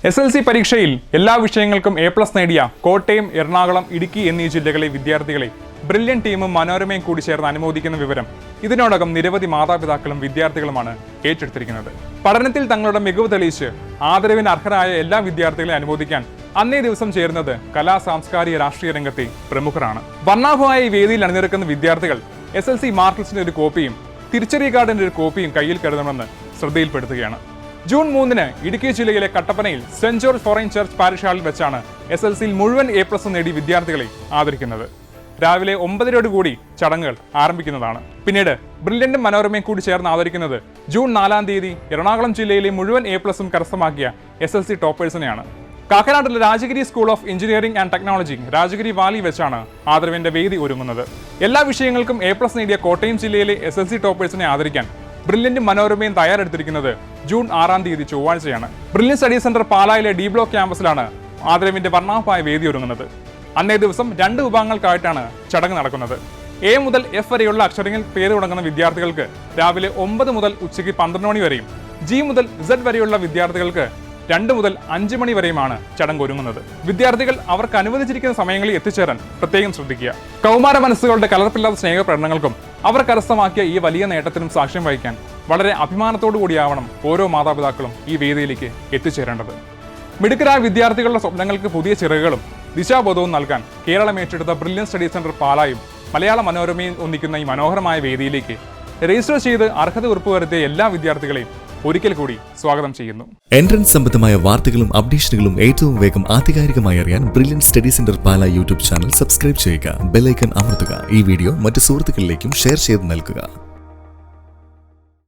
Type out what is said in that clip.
SLC പരീക്ഷയിൽ എല്ലാ വിഷയങ്ങൾക്കും A+ നേടിയ കോട്ടയം, എറണാകുളം, ഇടുക്കി എന്നീ ജില്ലകളിലെ വിദ്യാർത്ഥികളെ ബ്രില്യൻ ടീമും മനോരമയും കൂടി ചേർന്ന് അനുമോദിക്കുന്ന വിവരം ഇതിനോടകം നിരവധി മാതാപിതാക്കളും വിദ്യാർത്ഥികളുമാണ് ഏറ്റെടുത്തിരിക്കുന്നത്. പഠനത്തിൽ തങ്ങളുടെ മികവ് തെളിയിച്ച് ആദരവിന് അർഹരായ എല്ലാ വിദ്യാർത്ഥികളെ അനുമോദിക്കാൻ അന്നേ ദിവസം ചേരുന്നത് കലാ സാംസ്കാരിക രാഷ്ട്രീയ രംഗത്തെ പ്രമുഖരാണ്. വർണ്ണാഭമായ ഈ വേദിയിൽ അണിനിരക്കുന്ന വിദ്യാർത്ഥികൾ SLC മാർക്ക് ലിസ്റ്റിന്റെ ഒരു കോപ്പിയും തിരിച്ചറിയ കാർഡിന്റെ ഒരു കോപ്പിയും കയ്യിൽ കരുതണമെന്ന് ശ്രദ്ധയിൽപ്പെടുത്തുകയാണ്. ജൂൺ 3-ന് ഇടുക്കി ജില്ലയിലെ കട്ടപ്പനയിൽ സെന്റ് ജോർജ് ഫോറൈൻ ചർച്ച് പാരിഷ് ഹാളിൽ വെച്ചാണ് SLCയിൽ മുഴുവൻ A+ നേടി വിദ്യാർത്ഥികളെ ആദരിക്കുന്നത്. രാവിലെ 9:30 ചടങ്ങുകൾ ആരംഭിക്കുന്നതാണ്. പിന്നീട് ബ്രില്യന്റും മനോരമയും കൂടി ചേർന്ന് ആദരിക്കുന്നത് ജൂൺ 4 എറണാകുളം ജില്ലയിലെ മുഴുവൻ A+ കരസ്ഥമാക്കിയ SLC ടോപ്പേഴ്സിനെയാണ്. കാക്കനാട്ടിലെ Rajagiri school of engineering and technology Rajagiri valley വെച്ചാണ് ആദരവിന്റെ വേദി ഒരുങ്ങുന്നത്. എല്ലാ വിഷയങ്ങൾക്കും A+ നേടിയ കോട്ടയം ജില്ലയിലെ SLC ടോപ്പേഴ്സിനെ ആദരിക്കാൻ ബ്രില്യന്റും മനോരമയും തയ്യാറെടുത്തിരിക്കുന്നത് ജൂൺ 6 ചൊവ്വാഴ്ചയാണ്. ബ്രില്യൻ സ്റ്റഡി സെന്റർ പാലായിലെ D ബ്ലോക്ക് ക്യാമ്പസിലാണ് ആദരവിന്റെ വർണ്ണാഭമായ വേദി ഒരുങ്ങുന്നത്. അന്നേ ദിവസം 2 വിഭാഗങ്ങൾക്കായിട്ടാണ് ചടങ്ങ് നടക്കുന്നത്. A മുതൽ F വരെയുള്ള അക്ഷരങ്ങൾ പേര് തുടങ്ങുന്ന വിദ്യാർത്ഥികൾക്ക് രാവിലെ 9 മുതൽ ഉച്ചയ്ക്ക് 12 മണി വരെയും G മുതൽ Z വരെയുള്ള വിദ്യാർത്ഥികൾക്ക് 2 മുതൽ 5 മണി വരെയുമാണ് ചടങ്ങ് ഒരുങ്ങുന്നത്. വിദ്യാർത്ഥികൾ അവർക്ക് അനുവദിച്ചിരിക്കുന്ന സമയങ്ങളിൽ എത്തിച്ചേരാൻ പ്രത്യേകം ശ്രദ്ധിക്കുക. കൗമാര മനസ്സുകളുടെ കലർപ്പില്ലാത്ത സ്നേഹപ്രകടനങ്ങൾക്കും അവർ കരസ്ഥമാക്കിയ ഈ വലിയ നേട്ടത്തിനും സാക്ഷ്യം വഹിക്കാൻ വളരെ അഭിമാനത്തോടു കൂടിയാവണം ഓരോ മാതാപിതാക്കളും ഈ വേദിയിലേക്ക് എത്തിച്ചേരേണ്ടത്. മിടുക്കരായ വിദ്യാർത്ഥികളുടെ സ്വപ്നങ്ങൾക്ക് പുതിയ ചിറകുകളും ദിശാബോധവും നൽകാൻ കേരളം ഏറ്റെടുത്ത ബ്രില്യൻ സ്റ്റഡി സെന്റർ പാലായും മലയാള മനോരമയും ഒന്നിക്കുന്ന ഈ മനോഹരമായ വേദിയിലേക്ക് രജിസ്റ്റർ ചെയ്ത് അർഹത ഉറപ്പുവരുത്തിയ എല്ലാ വിദ്യാർത്ഥികളെയും ഒരിക്കൽ കൂടി സ്വാഗതം ചെയ്യുന്നു. എൻട്രൻസ് സംബന്ധമായ വാർത്തകളും അപ്ഡേഷനുകളും ഏറ്റവും വേഗം ആധികാരികമായി അറിയാൻ ബ്രില്യൻ സ്റ്റഡി സെന്റർ പാല യൂട്യൂബ് ചാനൽ സബ്സ്ക്രൈബ് ചെയ്യുക. ബെൽ ഐക്കൺ അമർത്തുക. ഈ വീഡിയോ മറ്റു സുഹൃത്തുക്കളിലേക്കും ഷെയർ ചെയ്ത് നൽകുക.